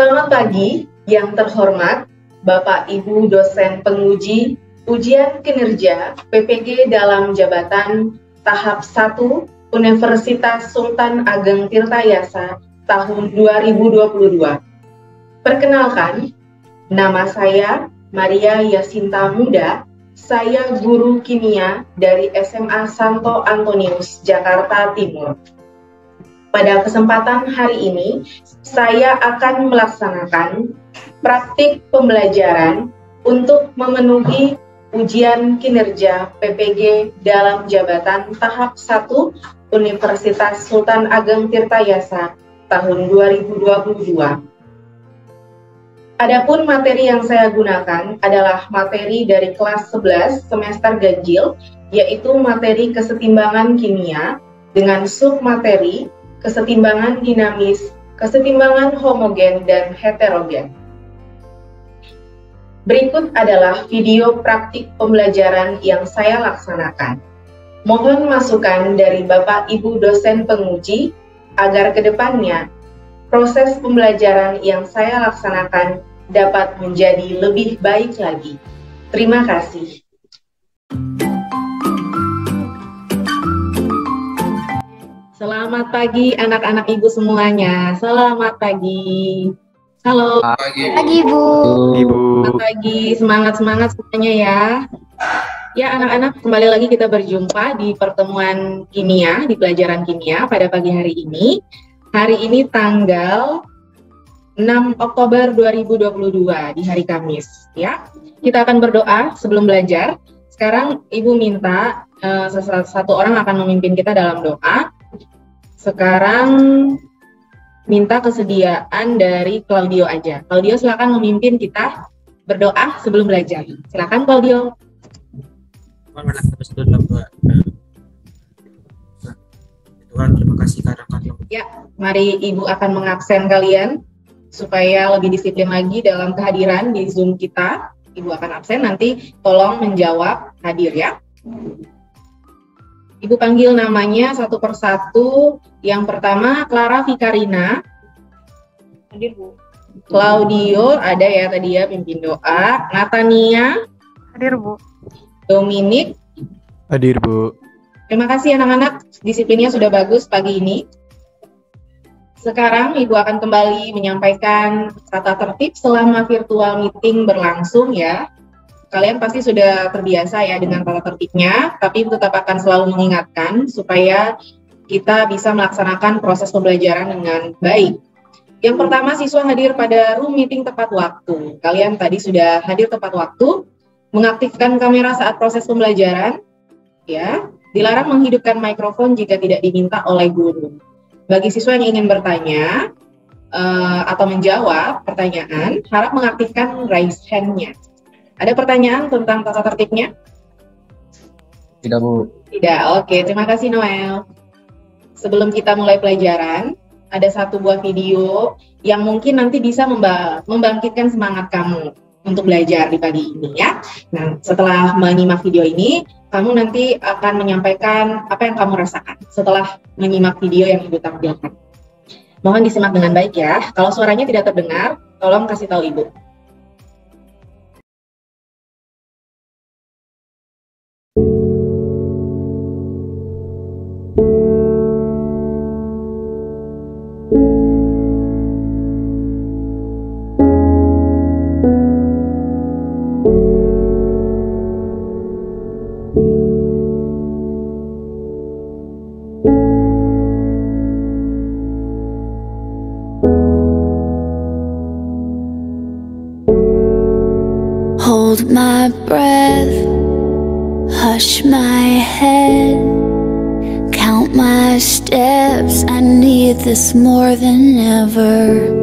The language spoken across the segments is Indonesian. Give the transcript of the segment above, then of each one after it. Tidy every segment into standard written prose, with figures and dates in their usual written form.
Selamat pagi yang terhormat Bapak Ibu dosen penguji ujian kinerja PPG dalam jabatan tahap 1 Universitas Sultan Ageng Tirtayasa tahun 2022. Perkenalkan, nama saya Maria Yasinta Muda. Saya guru kimia dari SMA Santo Antonius, Jakarta Timur. Pada kesempatan hari ini, saya akan melaksanakan praktik pembelajaran untuk memenuhi ujian kinerja PPG dalam jabatan tahap 1 Universitas Sultan Ageng Tirtayasa tahun 2022. Adapun materi yang saya gunakan adalah materi dari kelas 11 semester ganjil, yaitu materi kesetimbangan kimia dengan submateri kesetimbangan dinamis, kesetimbangan homogen, dan heterogen. Berikut adalah video praktik pembelajaran yang saya laksanakan. Mohon masukan dari Bapak Ibu dosen penguji agar kedepannya proses pembelajaran yang saya laksanakan dapat menjadi lebih baik lagi. Terima kasih. Selamat pagi anak-anak ibu semuanya. Selamat pagi. Halo. Pagi Bu. Selamat pagi. Semangat semuanya ya. Ya anak-anak, kembali lagi kita berjumpa di pertemuan kimia, di pelajaran kimia pada pagi hari ini. Hari ini tanggal 6 Oktober 2022 di hari Kamis ya. Kita akan berdoa sebelum belajar. Sekarang Ibu minta satu orang akan memimpin kita dalam doa. Sekarang minta kesediaan dari Claudio aja. Claudio silakan memimpin kita berdoa sebelum belajar. Silakan Claudio. Tuhan, terima kasih karena kami. Ya, mari Ibu akan mengabsen kalian supaya lebih disiplin lagi dalam kehadiran di Zoom kita. Ibu akan absen, nanti tolong menjawab hadir ya. Ibu panggil namanya satu persatu. Yang pertama Clara Fikarina. Hadir Bu. Claudio ada ya tadi ya pimpin doa. Natania. Hadir Bu. Dominic. Hadir Bu. Terima kasih anak-anak, disiplinnya sudah bagus pagi ini. Sekarang Ibu akan kembali menyampaikan tata tertib selama virtual meeting berlangsung ya. Kalian pasti sudah terbiasa ya dengan tata tertibnya, tapi Ibu tetap akan selalu mengingatkan supaya kita bisa melaksanakan proses pembelajaran dengan baik. Yang pertama, siswa hadir pada room meeting tepat waktu. Kalian tadi sudah hadir tepat waktu, mengaktifkan kamera saat proses pembelajaran, ya. Dilarang menghidupkan mikrofon jika tidak diminta oleh guru. Bagi siswa yang ingin bertanya atau menjawab pertanyaan, harap mengaktifkan raise hand-nya. Ada pertanyaan tentang tata tertibnya? Tidak Bu. Tidak, oke. Terima kasih Noel. Sebelum kita mulai pelajaran, ada satu buah video yang mungkin nanti bisa membangkitkan semangat kamu untuk belajar di pagi ini ya. Nah, setelah menyimak video ini, kamu nanti akan menyampaikan apa yang kamu rasakan setelah menyimak video yang Ibu tampilkan. Mohon disimak dengan baik ya. Kalau suaranya tidak terdengar, tolong kasih tahu Ibu. Hold my breath, hush my head, count my steps. I need this more than ever.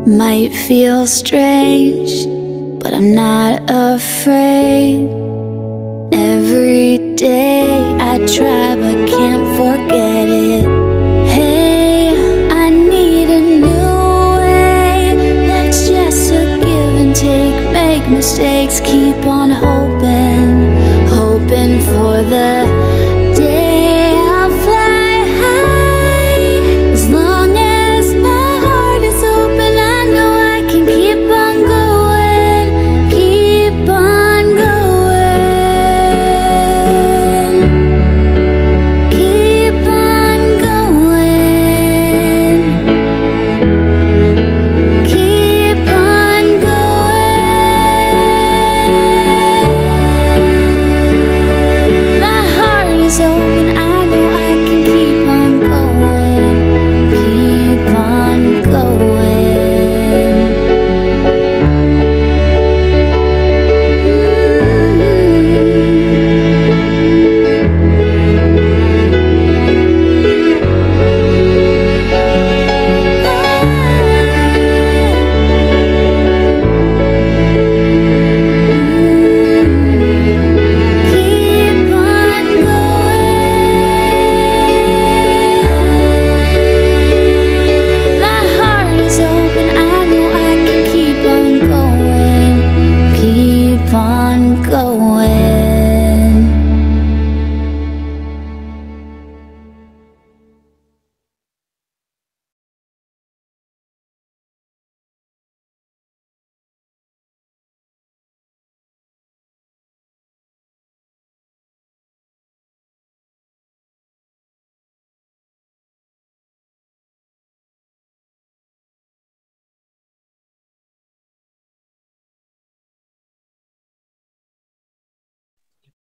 Might feel strange, but I'm not afraid. Every day I try but can't forget it. Hey, I need a new way. That's just a give and take. Make mistakes, keep on hoping, hoping for the day I'll fly high. As long as my heart is open, I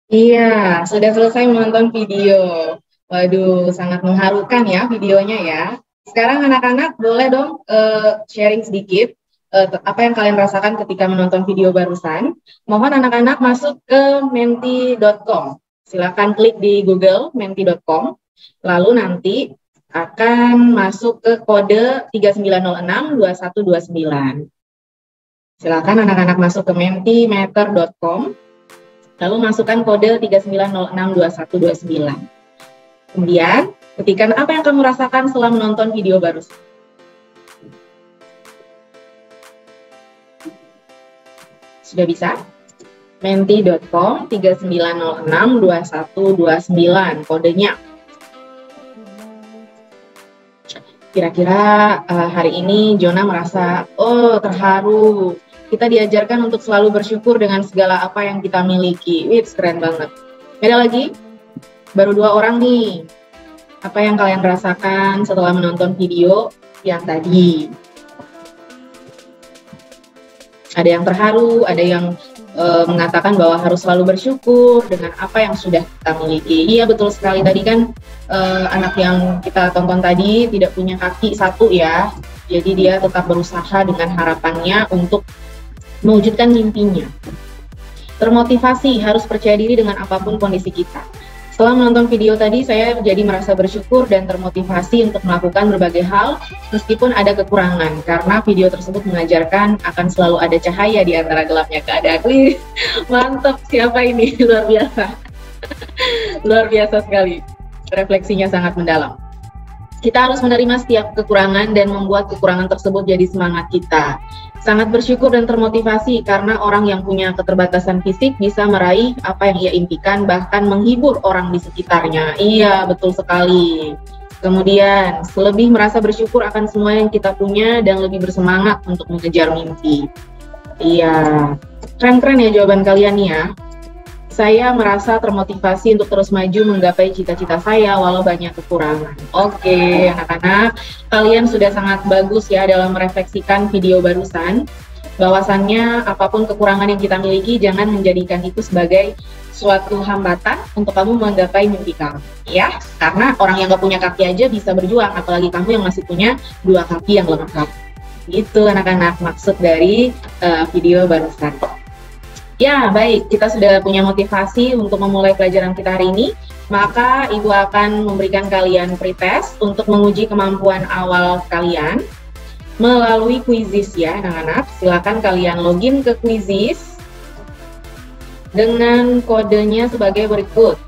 Iya, sudah selesai menonton video. Waduh, sangat mengharukan ya videonya ya. Sekarang anak-anak boleh dong sharing sedikit apa yang kalian rasakan ketika menonton video barusan. Mohon anak-anak masuk ke menti.com. Silakan klik di Google menti.com. Lalu nanti akan masuk ke kode 39062129. Silakan anak-anak masuk ke mentimeter.com. Lalu masukkan kode 39062129. Kemudian, ketikkan apa yang kamu rasakan setelah menonton video barusan. Sudah bisa? Menti.com 39062129 kodenya. Kira-kira hari ini Jona merasa, terharu. Kita diajarkan untuk selalu bersyukur dengan segala apa yang kita miliki. Wih, keren banget. Beda lagi? Baru 2 orang nih. Apa yang kalian rasakan setelah menonton video yang tadi? Ada yang terharu, ada yang mengatakan bahwa harus selalu bersyukur dengan apa yang sudah kita miliki. Iya, betul sekali. Tadi kan anak yang kita tonton tadi tidak punya kaki satu ya. Jadi dia tetap berusaha dengan harapannya untuk mewujudkan mimpinya. Termotivasi, harus percaya diri dengan apapun kondisi kita. Setelah menonton video tadi, saya jadi merasa bersyukur dan termotivasi untuk melakukan berbagai hal meskipun ada kekurangan, karena video tersebut mengajarkan akan selalu ada cahaya di antara gelapnya keadaan. Wih, mantap, siapa ini? Luar biasa. Luar biasa sekali. Refleksinya sangat mendalam. Kita harus menerima setiap kekurangan dan membuat kekurangan tersebut jadi semangat kita. Sangat bersyukur dan termotivasi karena orang yang punya keterbatasan fisik bisa meraih apa yang ia impikan, bahkan menghibur orang di sekitarnya. Iya, betul sekali. Kemudian, lebih merasa bersyukur akan semua yang kita punya dan lebih bersemangat untuk mengejar mimpi. Iya, keren-keren ya jawaban kalian nih ya. Saya merasa termotivasi untuk terus maju menggapai cita-cita saya walau banyak kekurangan. Oke, anak-anak, kalian sudah sangat bagus ya dalam merefleksikan video barusan. Bahwasannya apapun kekurangan yang kita miliki, jangan menjadikan itu sebagai suatu hambatan untuk kamu menggapai mimpi kamu. Ya, karena orang yang gak punya kaki aja bisa berjuang, apalagi kamu yang masih punya 2 kaki yang lengkap. Itu anak-anak maksud dari video barusan. Ya, baik. Kita sudah punya motivasi untuk memulai pelajaran kita hari ini. Maka Ibu akan memberikan kalian pretest untuk menguji kemampuan awal kalian melalui Quizizz ya, anak-anak. Silakan kalian login ke Quizizz dengan kodenya sebagai berikut.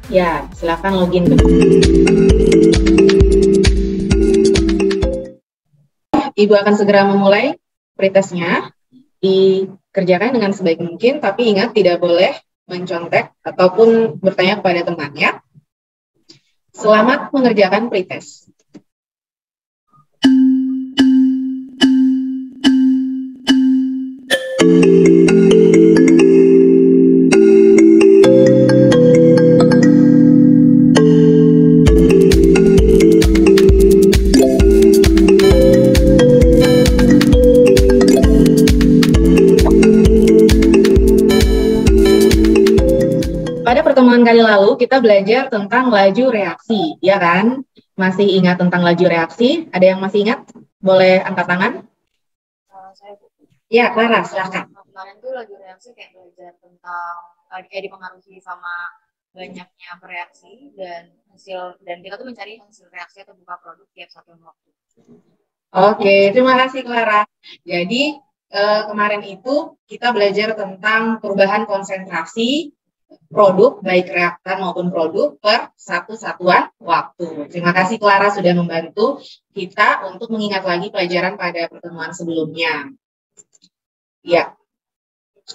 Ya, silakan login. Ibu akan segera memulai pretestnya. Dikerjakan dengan sebaik mungkin, tapi ingat tidak boleh mencontek ataupun bertanya kepada temannya. Selamat mengerjakan pretest. Pertemuan kali lalu kita belajar tentang laju reaksi, ya kan? Masih ingat tentang laju reaksi? Ada yang masih ingat? Boleh angkat tangan? Saya Ya, Clara, silakan. kemarin tuh laju reaksi kayak belajar tentang kayak dipengaruhi sama banyaknya bereaksi dan hasil, dan kita tuh mencari hasil reaksi atau buka produk tiap satu waktu. Oke, terima kasih Clara. Jadi kemarin itu kita belajar tentang perubahan konsentrasi produk, baik reaktan maupun produk per satu satuan waktu. Terima kasih Clara sudah membantu kita untuk mengingat lagi pelajaran pada pertemuan sebelumnya. Ya,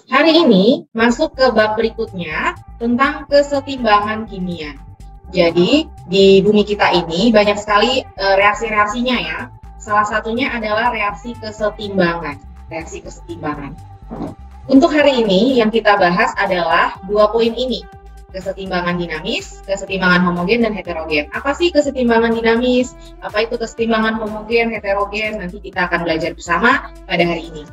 hari ini masuk ke bab berikutnya tentang kesetimbangan kimia. Jadi di bumi kita ini banyak sekali reaksi-reaksinya ya. Salah satunya adalah reaksi kesetimbangan. Reaksi kesetimbangan. Untuk hari ini yang kita bahas adalah 2 poin ini. Kesetimbangan dinamis, kesetimbangan homogen, dan heterogen. Apa sih kesetimbangan dinamis? Apa itu kesetimbangan homogen, heterogen? Nanti kita akan belajar bersama pada hari ini.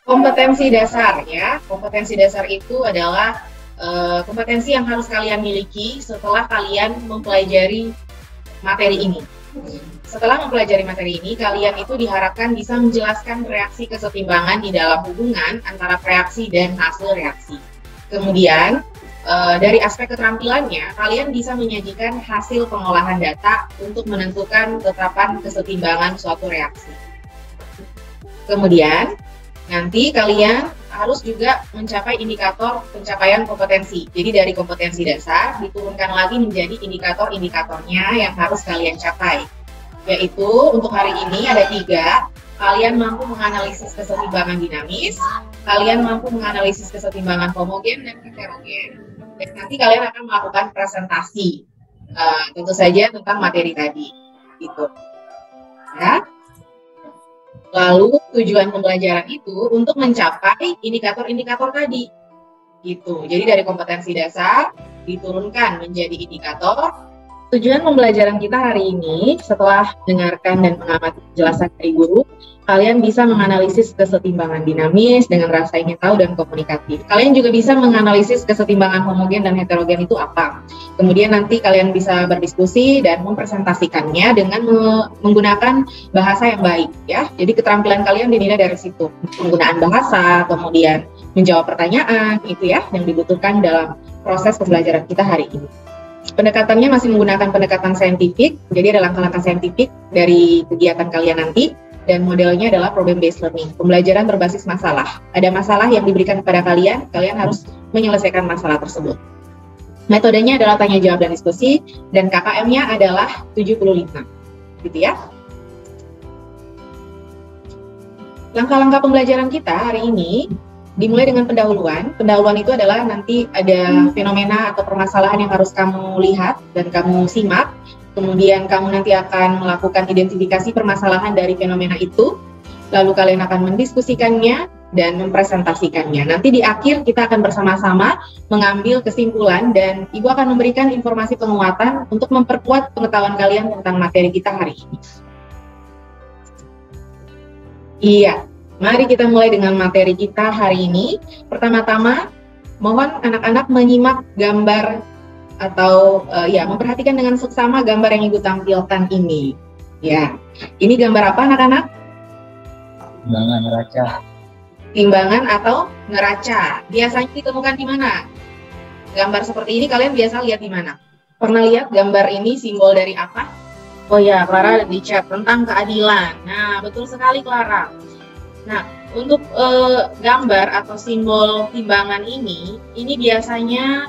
Kompetensi dasar ya. Kompetensi dasar itu adalah kompetensi yang harus kalian miliki setelah kalian mempelajari materi ini. Setelah mempelajari materi ini, kalian itu diharapkan bisa menjelaskan reaksi kesetimbangan di dalam hubungan antara reaksi dan hasil reaksi. Kemudian, dari aspek keterampilannya, kalian bisa menyajikan hasil pengolahan data untuk menentukan tetapan kesetimbangan suatu reaksi. Kemudian, nanti kalian harus juga mencapai indikator pencapaian kompetensi. Jadi dari kompetensi dasar diturunkan lagi menjadi indikator-indikatornya yang harus kalian capai. Yaitu untuk hari ini ada 3. Kalian mampu menganalisis kesetimbangan dinamis, kalian mampu menganalisis kesetimbangan homogen dan heterogen. Dan nanti kalian akan melakukan presentasi, tentu saja tentang materi tadi. Gitu. Ya. Lalu tujuan pembelajaran itu untuk mencapai indikator-indikator tadi. Gitu. Jadi dari kompetensi dasar diturunkan menjadi indikator. Tujuan pembelajaran kita hari ini, setelah mendengarkan dan mengamati penjelasan dari guru, kalian bisa menganalisis kesetimbangan dinamis dengan rasa ingin tahu dan komunikatif. Kalian juga bisa menganalisis kesetimbangan homogen dan heterogen itu apa. Kemudian nanti kalian bisa berdiskusi dan mempresentasikannya dengan menggunakan bahasa yang baik, ya. Jadi keterampilan kalian dinilai dari situ. Penggunaan bahasa, kemudian menjawab pertanyaan, itu ya yang dibutuhkan dalam proses pembelajaran kita hari ini. Pendekatannya masih menggunakan pendekatan saintifik, jadi ada langkah-langkah saintifik dari kegiatan kalian nanti, dan modelnya adalah problem-based learning, pembelajaran berbasis masalah. Ada masalah yang diberikan kepada kalian, kalian harus menyelesaikan masalah tersebut. Metodenya adalah tanya jawab dan diskusi, dan KKM-nya adalah 75, gitu ya. Langkah-langkah pembelajaran kita hari ini dimulai dengan pendahuluan. Pendahuluan itu adalah nanti ada fenomena atau permasalahan yang harus kamu lihat dan kamu simak. Kemudian kamu nanti akan melakukan identifikasi permasalahan dari fenomena itu. Lalu kalian akan mendiskusikannya dan mempresentasikannya. Nanti di akhir kita akan bersama-sama mengambil kesimpulan dan Ibu akan memberikan informasi penguatan untuk memperkuat pengetahuan kalian tentang materi kita hari ini. Iya. Mari kita mulai dengan materi kita hari ini. Pertama-tama, mohon anak-anak menyimak gambar atau memperhatikan dengan seksama gambar yang Ibu tampilkan ini. Ya, ini gambar apa anak-anak? Timbangan neraca. Timbangan atau neraca. Biasanya ditemukan di mana? Gambar seperti ini kalian biasa lihat di mana? Pernah lihat gambar ini simbol dari apa? Oh ya, Clara di chat tentang keadilan. Nah, betul sekali Clara. Nah, untuk gambar atau simbol timbangan ini biasanya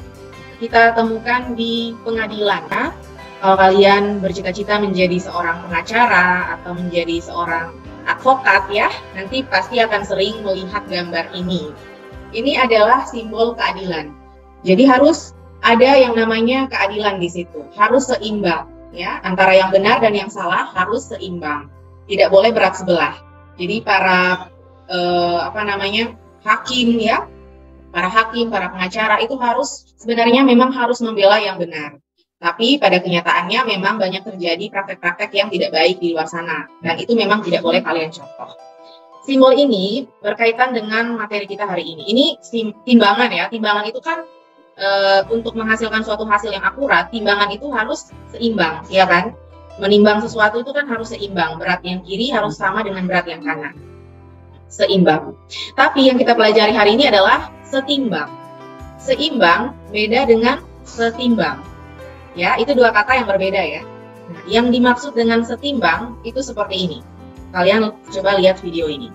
kita temukan di pengadilan. Nah, kalau kalian bercita-cita menjadi seorang pengacara atau menjadi seorang advokat ya, nanti pasti akan sering melihat gambar ini. Ini adalah simbol keadilan. Jadi harus ada yang namanya keadilan di situ, harus seimbang ya, antara yang benar dan yang salah harus seimbang. Tidak boleh berat sebelah. Jadi para hakim ya, para hakim, para pengacara itu sebenarnya memang harus membela yang benar. Tapi pada kenyataannya memang banyak terjadi praktek-praktek yang tidak baik di luar sana, dan itu memang tidak boleh kalian contoh. Simbol ini berkaitan dengan materi kita hari ini. Ini timbangan ya, timbangan itu kan untuk menghasilkan suatu hasil yang akurat, timbangan itu harus seimbang, ya kan? Menimbang sesuatu itu kan harus seimbang, berat yang kiri harus sama dengan berat yang kanan. Seimbang. Tapi yang kita pelajari hari ini adalah setimbang. Seimbang beda dengan setimbang. Ya, itu dua kata yang berbeda ya. Nah, yang dimaksud dengan setimbang itu seperti ini. Kalian coba lihat video ini.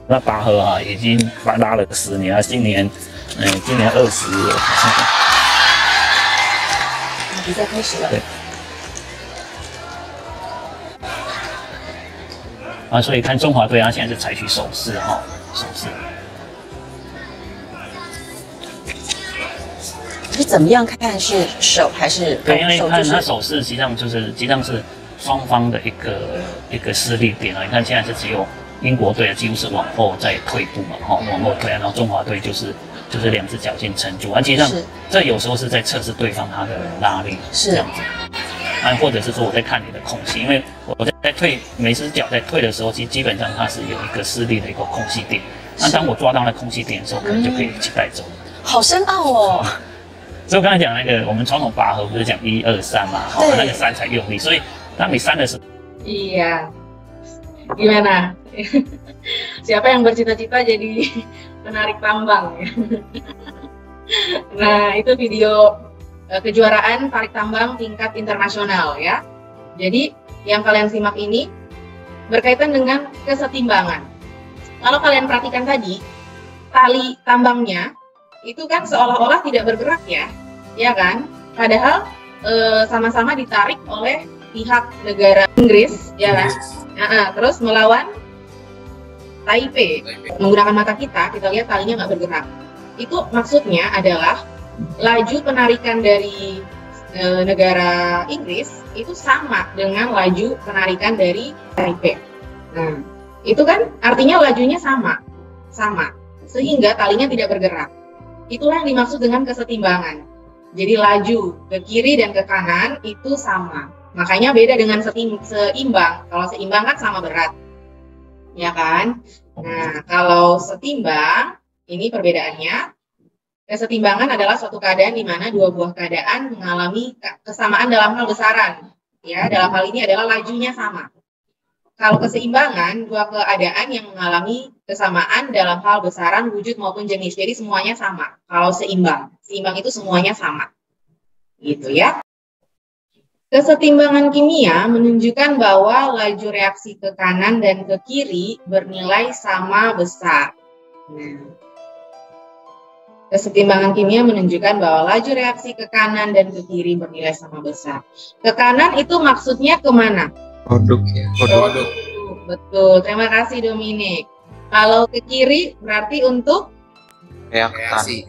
那拔河啊，已经拉了10年了，今年20了。比赛开始了。对。啊，所以看中华队啊，现在是采取手势哈，手势。是怎么样看是手还是攻？对，因为看他手势，实际上是双方的一个施力点啊。你看现在是只有英国队几乎是往后在退步嘛，哈，往后退啊，然后中华队就是两只脚先撑住，实际上这有时候是在测试对方他的拉力，是这样子。或者是说我在看你的空隙，因为我在退每只脚在退的时候，其实基本上它是有一个施力的一个空隙点。那当我抓到那空隙点的时候，可能就可以一起带走。好深奥哦。所以我刚才讲那个，我们传统拔河不是讲1、2、3嘛，好，那个3才用力。所以当你3的时候， Iya. Gimana? Siapa yang bercita-cita jadi penarik tambang ya? Nah, itu video kejuaraan tarik tambang tingkat internasional ya. Jadi yang kalian simak ini berkaitan dengan kesetimbangan. Kalau kalian perhatikan tadi, tali tambangnya itu kan seolah-olah tidak bergerak ya kan? Padahal sama-sama ditarik oleh pihak negara Inggris, ya kan? Terus melawan Taipei. Menggunakan mata kita lihat talinya nggak bergerak. Itu maksudnya adalah laju penarikan dari negara Inggris itu sama dengan laju penarikan dari Taipei. Nah, itu kan artinya lajunya sama, sehingga talinya tidak bergerak. Itulah yang dimaksud dengan kesetimbangan. Jadi laju ke kiri dan ke kanan itu sama. Makanya beda dengan seimbang. Kalau seimbang kan sama berat, ya kan? Nah, kalau setimbang, ini perbedaannya. Kesetimbangan adalah suatu keadaan di mana dua buah keadaan mengalami kesamaan dalam hal besaran. Ya, dalam hal ini adalah lajunya sama. Kalau keseimbangan, dua keadaan yang mengalami kesamaan dalam hal besaran, wujud maupun jenis. Jadi semuanya sama. Kalau seimbang itu semuanya sama. Gitu ya. Kesetimbangan kimia menunjukkan bahwa laju reaksi ke kanan dan ke kiri bernilai sama besar. Nah, kesetimbangan kimia menunjukkan bahwa laju reaksi ke kanan dan ke kiri bernilai sama besar. Ke kanan itu maksudnya kemana? Produk ya. Produk. Betul, terima kasih Dominik. Kalau ke kiri berarti untuk Reaksi.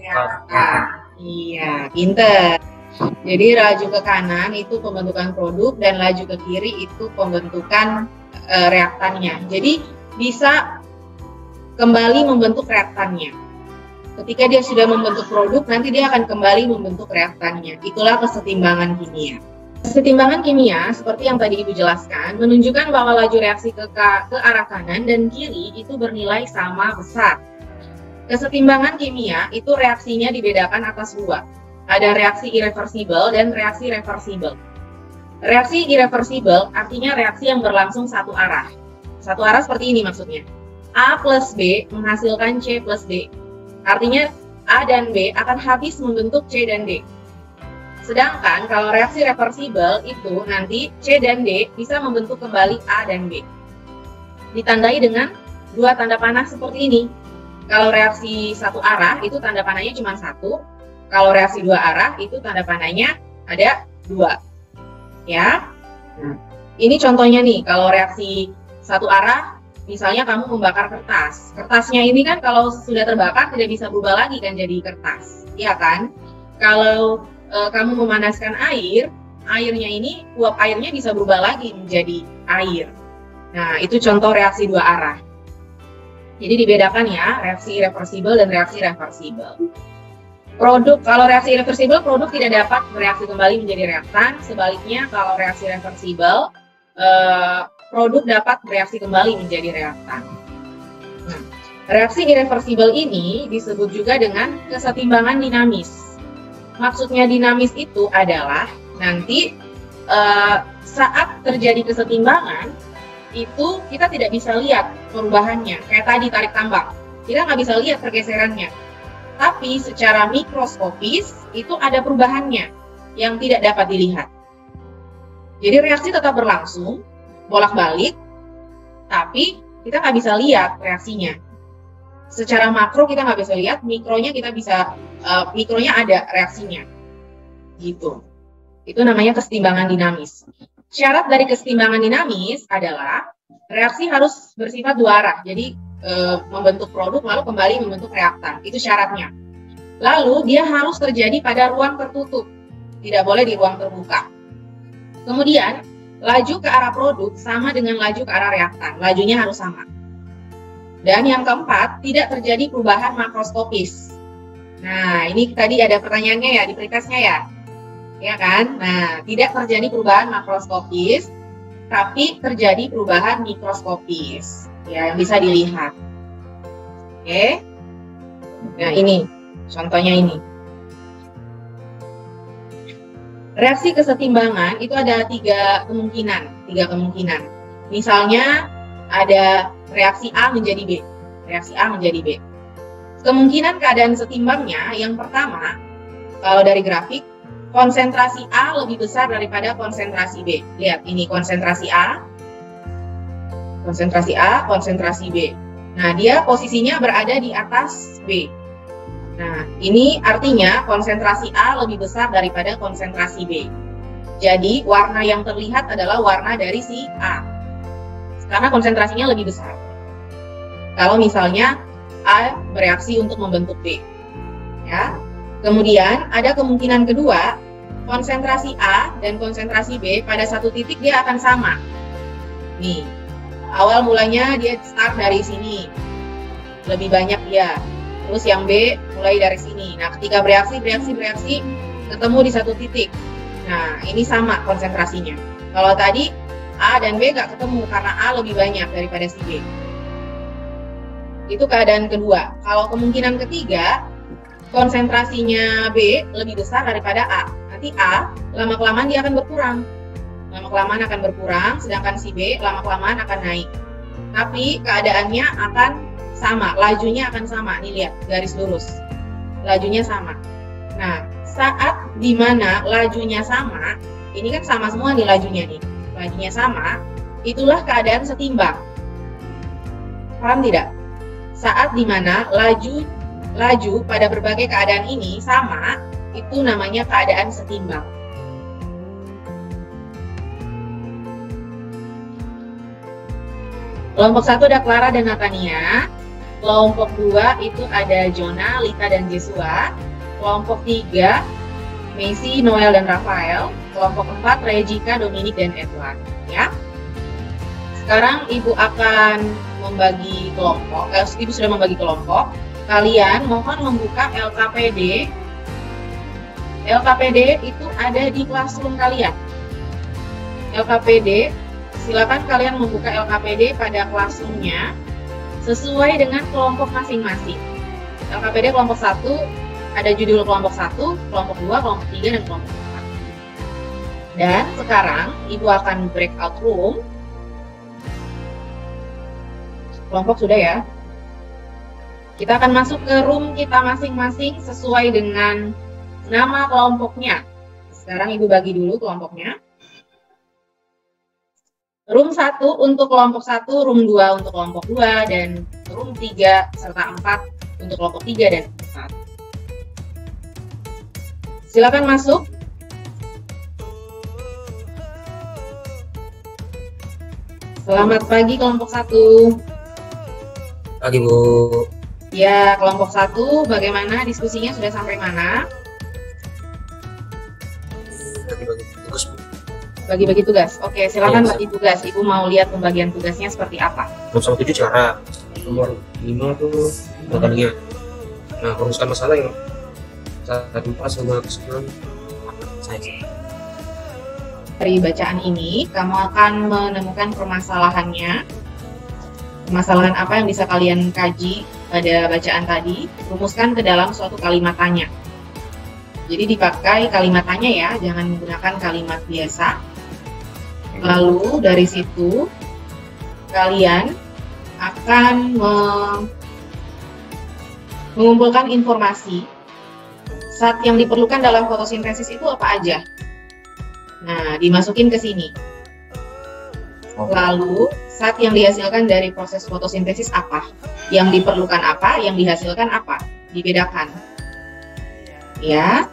Iya, pinter. Jadi laju ke kanan itu pembentukan produk dan laju ke kiri itu pembentukan reaktannya. Jadi bisa kembali membentuk reaktannya. Ketika dia sudah membentuk produk, nanti dia akan kembali membentuk reaktannya. Itulah kesetimbangan kimia. Kesetimbangan kimia, seperti yang tadi Ibu jelaskan, menunjukkan bahwa laju reaksi ke arah kanan dan kiri itu bernilai sama besar. Kesetimbangan kimia itu reaksinya dibedakan atas dua. Ada reaksi irreversibel dan reaksi reversibel. Reaksi irreversibel artinya reaksi yang berlangsung satu arah. Satu arah seperti ini maksudnya. A plus B menghasilkan C plus D. Artinya A dan B akan habis membentuk C dan D. Sedangkan kalau reaksi reversibel itu nanti C dan D bisa membentuk kembali A dan B. Ditandai dengan dua tanda panah seperti ini. Kalau reaksi satu arah itu tanda panahnya cuma satu. Kalau reaksi dua arah itu tanda panahnya ada dua. Ya. Nah, ini contohnya nih, kalau reaksi satu arah, misalnya kamu membakar kertas. Kertasnya ini kan kalau sudah terbakar tidak bisa berubah lagi kan jadi kertas. Iya kan? Kalau kamu memanaskan air, airnya ini, uap airnya bisa berubah lagi menjadi air. Nah, itu contoh reaksi dua arah. Jadi dibedakan ya, reaksi irreversibel dan reaksi reversibel. Produk, kalau reaksi irreversibel, produk tidak dapat bereaksi kembali menjadi reaktan. Sebaliknya, kalau reaksi reversibel, produk dapat bereaksi kembali menjadi reaktan. Nah, reaksi irreversibel ini disebut juga dengan kesetimbangan dinamis. Maksudnya dinamis itu adalah nanti saat terjadi kesetimbangan, itu kita tidak bisa lihat perubahannya. Kayak tadi tarik tambang, kita nggak bisa lihat pergeserannya. Tapi secara mikroskopis itu ada perubahannya yang tidak dapat dilihat. Jadi reaksi tetap berlangsung, bolak-balik, tapi kita nggak bisa lihat reaksinya. Secara makro kita nggak bisa lihat, mikronya kita bisa, mikronya ada reaksinya. Gitu. Itu namanya kesetimbangan dinamis. Syarat dari kesetimbangan dinamis adalah reaksi harus bersifat dua arah. Jadi membentuk produk lalu kembali membentuk reaktan, itu syaratnya. Lalu dia harus terjadi pada ruang tertutup, tidak boleh di ruang terbuka. Kemudian laju ke arah produk sama dengan laju ke arah reaktan, lajunya harus sama. Dan yang keempat, tidak terjadi perubahan makroskopis. Nah, ini tadi ada pertanyaannya ya di pretestnya ya. ya kan? Nah, tidak terjadi perubahan makroskopis, tapi terjadi perubahan mikroskopis, ya, yang bisa dilihat. Oke, nah ini contohnya ini. Reaksi kesetimbangan itu ada tiga kemungkinan. Misalnya ada reaksi A menjadi B, reaksi A menjadi B. Kemungkinan keadaan setimbangnya yang pertama, kalau dari grafik, konsentrasi A lebih besar daripada konsentrasi B. Lihat, ini konsentrasi A, konsentrasi B. Nah, dia posisinya berada di atas B. Nah, ini artinya konsentrasi A lebih besar daripada konsentrasi B. Jadi, warna yang terlihat adalah warna dari si A. Karena konsentrasinya lebih besar. Kalau misalnya A bereaksi untuk membentuk B. Ya. Kemudian, ada kemungkinan kedua, konsentrasi A dan konsentrasi B pada satu titik dia akan sama. Nih, awal mulanya dia start dari sini. Lebih banyak dia. Terus yang B mulai dari sini. Nah, ketika bereaksi, ketemu di satu titik. Nah, ini sama konsentrasinya. Kalau tadi A dan B nggak ketemu karena A lebih banyak daripada si B. Itu keadaan kedua. Kalau kemungkinan ketiga, konsentrasinya B lebih besar daripada A. Nanti A lama-kelamaan dia akan berkurang. Lama-kelamaan akan berkurang, sedangkan si B lama-kelamaan akan naik. Tapi keadaannya akan sama, lajunya akan sama. Nih lihat, garis lurus. Lajunya sama. Nah, saat dimana lajunya sama, ini kan sama semua nih lajunya nih. Lajunya sama, itulah keadaan setimbang. Paham tidak? Saat dimana laju pada berbagai keadaan ini sama, itu namanya keadaan setimbang. Kelompok 1 ada Clara dan Natania. Kelompok 2 itu ada Jonah, Lita, dan Jesua. Kelompok 3, Messi, Noel, dan Rafael. Kelompok 4, Regika, Dominic, dan Edward. Ya. Sekarang Ibu akan membagi kelompok. Ibu sudah membagi kelompok. Kalian mohon membuka LKPD. LKPD itu ada di classroom kalian. LKPD, silakan kalian membuka LKPD pada classroomnya sesuai dengan kelompok masing-masing. LKPD kelompok 1 ada judul kelompok 1, kelompok 2, kelompok 3, dan kelompok 4. Dan sekarang Ibu akan breakout room. Kelompok sudah ya. Kita akan masuk ke room kita masing-masing sesuai dengan nama kelompoknya. Sekarang Ibu bagi dulu kelompoknya. Room 1 untuk kelompok 1, room 2 untuk kelompok 2, dan room 3 serta 4 untuk kelompok 3 dan 4. Silakan masuk. Selamat pagi kelompok 1. Pagi Bu. Ya, kelompok 1 bagaimana diskusinya, sudah sampai mana? Bagi-bagi tugas Bu. Bagi-bagi tugas. Oke, silakan Ya, bagi tugas. Ibu mau lihat pembagian tugasnya seperti apa. Nomor 7 cara. Nomor 5 tuh batalnya. Nah, merumuskan masalah yang 1, 4 sama 9 saya. Dari bacaan ini, kamu akan menemukan permasalahannya. Permasalahan apa yang bisa kalian kaji pada bacaan tadi, rumuskan ke dalam suatu kalimat tanya. Jadi dipakai kalimat tanya ya, jangan menggunakan kalimat biasa. Lalu dari situ kalian akan mengumpulkan informasi zat yang diperlukan dalam fotosintesis itu apa aja. Nah, dimasukin ke sini. Lalu zat yang dihasilkan dari proses fotosintesis apa, yang diperlukan apa, yang dihasilkan apa, dibedakan. Ya.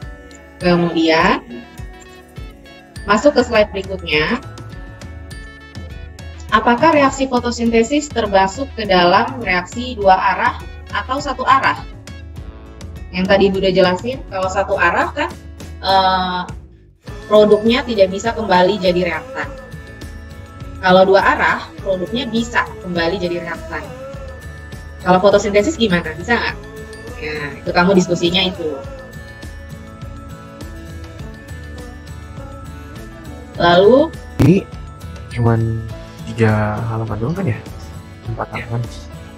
Kemudian masuk ke slide berikutnya. Apakah reaksi fotosintesis termasuk ke dalam reaksi dua arah atau satu arah? Yang tadi udah jelasin, kalau satu arah kan produknya tidak bisa kembali jadi reaktan. Kalau dua arah, produknya bisa kembali jadi reaktan. Kalau fotosintesis gimana? Bisa nggak? Ya, itu kamu diskusinya itu. Lalu Ini cuman 3 halaman doang kan ya? 4 halaman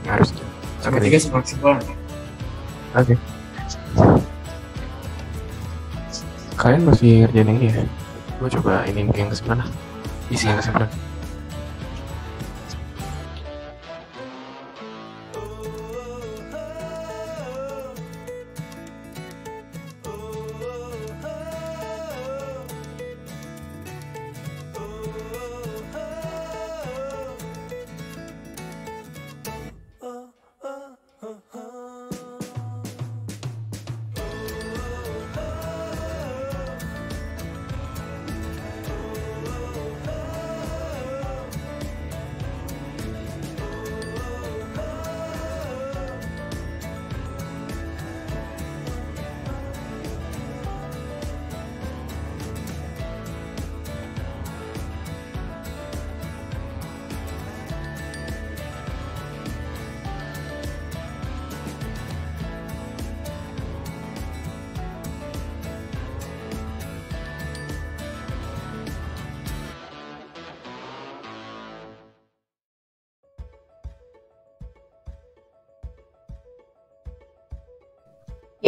yang harus Sama tiga semaksimal. Oke. Kalian masih ngerjain yang ini ya? Gue coba ini yang ke-9 lah. Isi yang ke-9.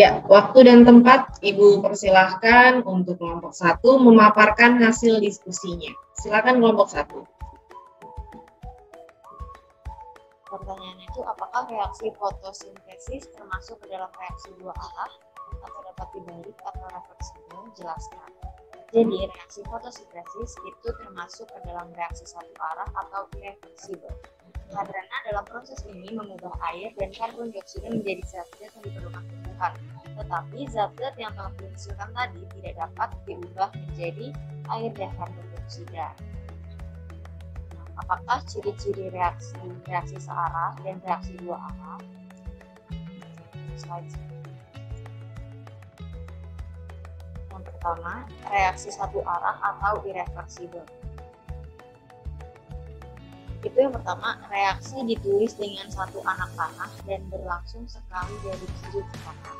ya, waktu dan tempat Ibu persilahkan untuk kelompok 1 memaparkan hasil diskusinya. Silakan kelompok 1. Pertanyaannya itu, apakah reaksi fotosintesis termasuk ke dalam reaksi dua arah atau dapat dibalik atau reversibel? Jelaskan. Jadi, reaksi fotosintesis itu termasuk ke dalam reaksi satu arah atau irreversibel. Karena dalam proses ini mengubah air dan karbon dioksida menjadi zat-zat yang diperlukan tumbuhan. Tetapi zat-zat yang telah dihasilkan tadi tidak dapat diubah menjadi air dan karbon dioksida. Apakah ciri-ciri reaksi searah dan reaksi dua arah? Slide. Yang pertama, reaksi satu arah atau irreversibel. Itu yang pertama, reaksi ditulis dengan satu anak panah dan berlangsung sekali dari kiri ke kanan.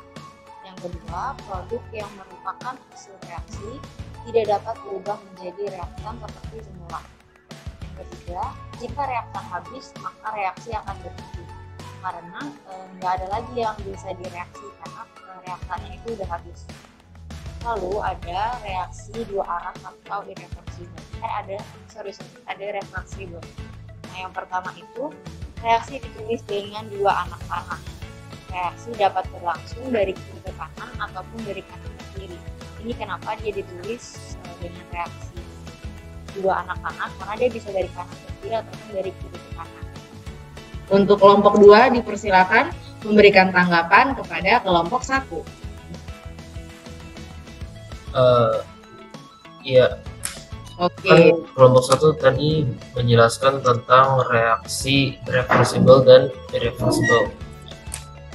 Yang kedua, produk yang merupakan hasil reaksi tidak dapat berubah menjadi reaktan seperti semula. Ketiga, jika reaktan habis, maka reaksi akan berhenti karena nggak ada lagi yang bisa direaksi karena reaktannya itu udah habis. Lalu ada reaksi dua arah atau irreversibel. Ada reversibel. Nah, yang pertama itu reaksi ditulis dengan dua anak panah. Reaksi dapat berlangsung dari kiri ke kanan ataupun dari kanan ke kiri. Ini kenapa dia ditulis dengan reaksi dua anak panah, karena dia bisa dari kanan ke kiri ataupun dari kiri ke kanan. Untuk kelompok 2 dipersilakan memberikan tanggapan kepada kelompok 1. Iya. Oke. Kan kelompok 1 tadi menjelaskan tentang reaksi reversible dan irreversible.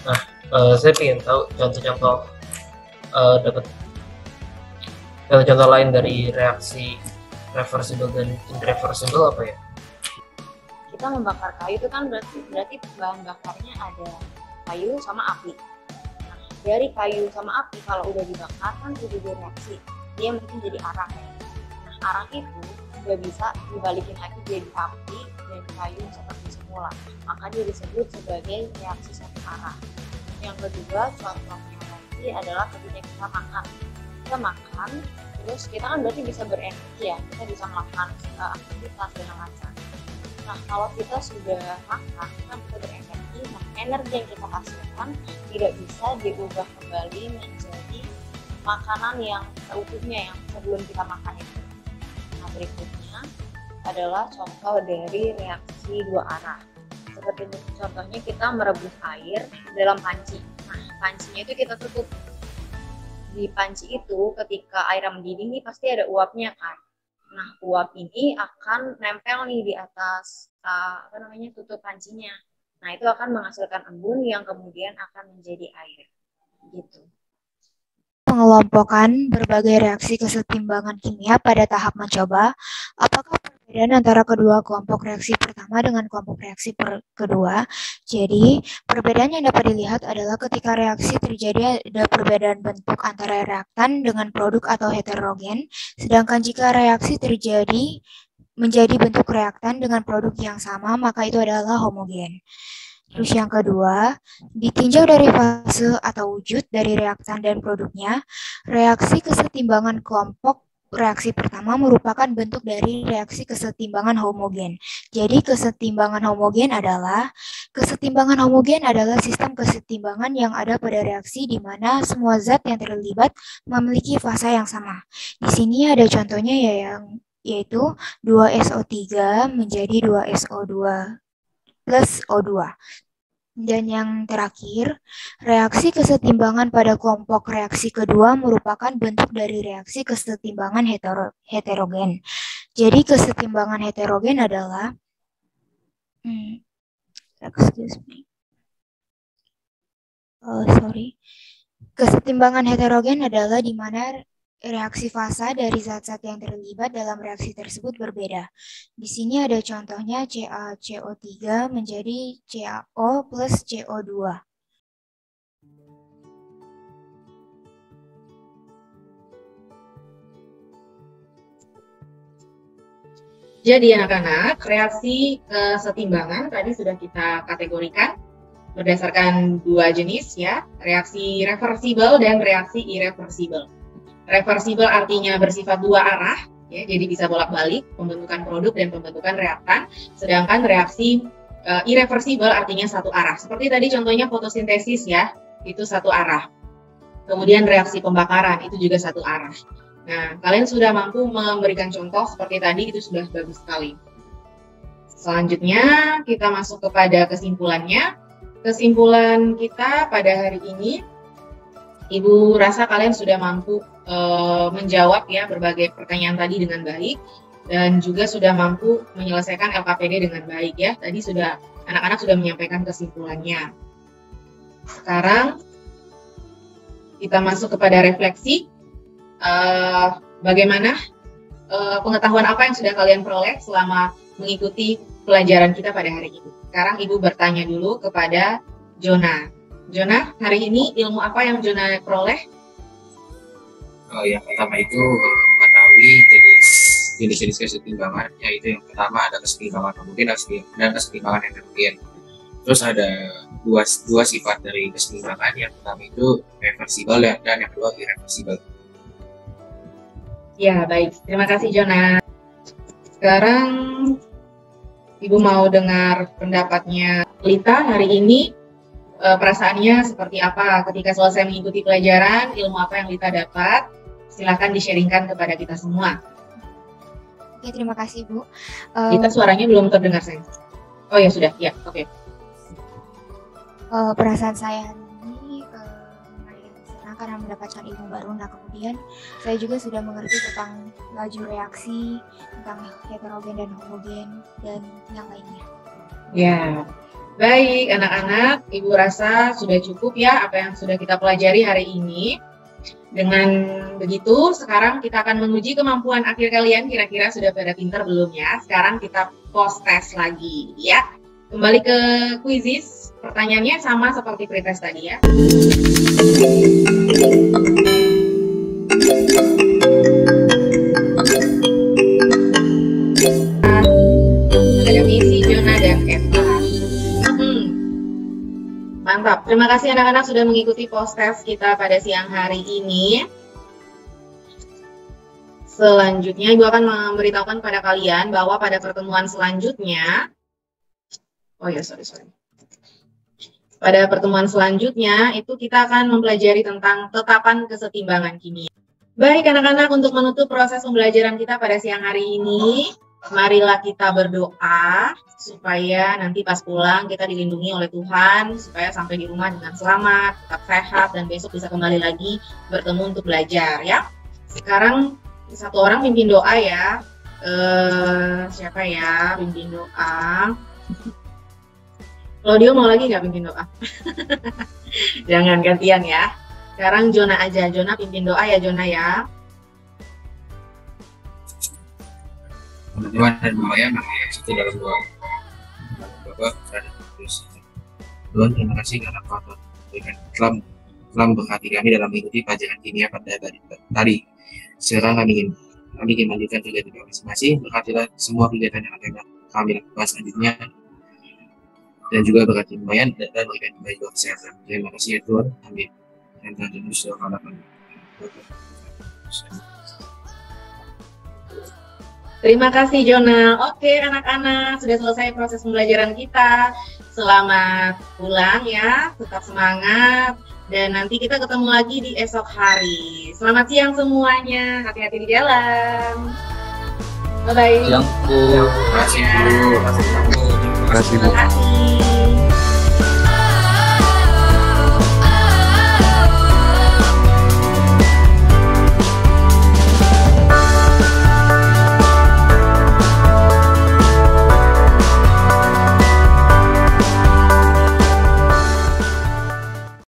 Nah, saya ingin tahu contoh-contoh contoh-contoh lain dari reaksi reversible dan irreversible apa ya? Kita membakar kayu itu kan berarti bahan bakarnya ada kayu sama api. Nah, dari kayu sama api kalau udah dibakar kan sudah bereaksi, dia mungkin jadi arang. Nah, arang itu udah bisa dibalikin lagi jadi api dan kayu seperti semula, maka dia disebut sebagai reaksi satu arah. Yang kedua, contohnya lagi adalah ketika kita makan terus kita kan berarti bisa berenergi ya, kita bisa melakukan aktivitas dan macam. Nah, kalau kita sudah makan kan kita berenergi, nah energi yang kita hasilkan tidak bisa diubah kembali menjadi makanan yang seutuhnya yang sebelum kita makan itu. Nah, berikutnya adalah contoh dari reaksi dua arah. Seperti contohnya kita merebus air dalam panci. Nah, pancinya itu kita tutup. Di panci itu ketika air mendidih nih pasti ada uapnya kan. Nah, uap ini akan nempel nih di atas tutup pancinya. Nah, itu akan menghasilkan embun yang kemudian akan menjadi air. Gitu. Mengelompokkan berbagai reaksi kesetimbangan kimia pada tahap mencoba, apakah perbedaan antara kedua kelompok reaksi pertama dengan kelompok reaksi kedua. Jadi, perbedaan yang dapat dilihat adalah ketika reaksi terjadi ada perbedaan bentuk antara reaktan dengan produk atau heterogen, sedangkan jika reaksi terjadi menjadi bentuk reaktan dengan produk yang sama, maka itu adalah homogen. Terus yang kedua, ditinjau dari fase atau wujud dari reaktan dan produknya, reaksi kesetimbangan kelompok reaksi pertama merupakan bentuk dari reaksi kesetimbangan homogen. Jadi kesetimbangan homogen adalah sistem kesetimbangan yang ada pada reaksi di mana semua zat yang terlibat memiliki fasa yang sama. Di sini ada contohnya yaitu 2SO3 menjadi 2SO2 plus O2. Dan yang terakhir, reaksi kesetimbangan pada kelompok reaksi kedua merupakan bentuk dari reaksi kesetimbangan heterogen. Jadi kesetimbangan heterogen adalah kesetimbangan heterogen adalah di mana reaksi fasa dari zat-zat yang terlibat dalam reaksi tersebut berbeda. Di sini ada contohnya CaCO3 menjadi CaO plus CO2. Jadi anak-anak, reaksi kesetimbangan tadi sudah kita kategorikan berdasarkan dua jenis ya, reaksi reversibel dan reaksi irreversibel. Reversibel artinya bersifat dua arah, ya, jadi bisa bolak-balik pembentukan produk dan pembentukan reaktan. Sedangkan reaksi irreversibel artinya satu arah. Seperti tadi contohnya fotosintesis ya, itu satu arah. Kemudian reaksi pembakaran itu juga satu arah. Nah, kalian sudah mampu memberikan contoh seperti tadi, itu sudah bagus sekali. Selanjutnya kita masuk kepada kesimpulannya. Kesimpulan kita pada hari ini, Ibu rasa kalian sudah mampu menjawab ya berbagai pertanyaan tadi dengan baik dan juga sudah mampu menyelesaikan LKPD dengan baik ya. Tadi sudah anak-anak sudah menyampaikan kesimpulannya. Sekarang kita masuk kepada refleksi. Bagaimana pengetahuan apa yang sudah kalian peroleh selama mengikuti pelajaran kita pada hari ini? Sekarang Ibu bertanya dulu kepada Jona. Jona, hari ini ilmu apa yang Jona peroleh? Yang pertama itu mengetahui jenis-jenis kesetimbangan, yaitu yang pertama ada kesetimbangan homogen dan kesetimbangan heterogen. Terus ada dua sifat dari kesetimbangan, yang pertama itu reversibel dan yang kedua irreversibel. Ya, baik. Terima kasih, Jona. Sekarang Ibu mau dengar pendapatnya Lita hari ini. Perasaannya seperti apa ketika selesai mengikuti pelajaran, ilmu apa yang Lita dapat? Silakan di-sharingkan kepada kita semua. Oke, terima kasih, Bu. Lita suaranya belum terdengar, sayang. Oh ya, sudah. Ya, oke. Perasaan saya hari ini senang karena mendapatkan ilmu baru. Nah, kemudian saya juga sudah mengerti tentang laju reaksi, tentang heterogen dan homogen, dan yang lainnya. Ya, baik anak-anak, Ibu rasa sudah cukup ya apa yang sudah kita pelajari hari ini. Dengan begitu, sekarang kita akan menguji kemampuan akhir kalian. Kira-kira sudah pada pinter belum ya? Sekarang kita post test lagi ya. Kembali ke quizzes. Pertanyaannya sama seperti pretest tadi ya. Ada Missy, Jona, dan Eva. Mantap, terima kasih anak-anak sudah mengikuti post test kita pada siang hari ini. Selanjutnya, Ibu akan memberitahukan pada kalian bahwa pada pertemuan selanjutnya, pada pertemuan selanjutnya itu kita akan mempelajari tentang tetapan kesetimbangan kimia. Baik anak-anak, untuk menutup proses pembelajaran kita pada siang hari ini, marilah kita berdoa supaya nanti pas pulang kita dilindungi oleh Tuhan, supaya sampai di rumah dengan selamat, tetap sehat, dan besok bisa kembali lagi bertemu untuk belajar ya. Sekarang satu orang pimpin doa ya. Siapa ya pimpin doa? Claudio mau lagi nggak pimpin doa? Jangan gantian ya. Sekarang Jona aja, Jona pimpin doa ya Jona ya. teman-teman dan lumayan itu dalam doa Bapak terhadap Yesus. Tuhan, terima kasih karena Tuhan telah memberkati kami dalam mengikuti pelajaran kimia pada tadi. Sekarang kami ingin melanjutkan kegiatan kami masing-masing. Berkatilah semua kegiatan yang akan kami lakukan selanjutnya, dan juga berkati lumayan dan berikan kembali juga kesehatan. Terima kasih ya Tuhan. Amin. Dan Tuhan Yesus kami. Terima kasih Jonal. Oke anak-anak, sudah selesai proses pembelajaran kita. Selamat pulang ya, tetap semangat. Dan nanti kita ketemu lagi di esok hari. Selamat siang semuanya, hati-hati di jalan. Bye-bye. Siang, Bu. Terima kasih Bu. Terima kasih.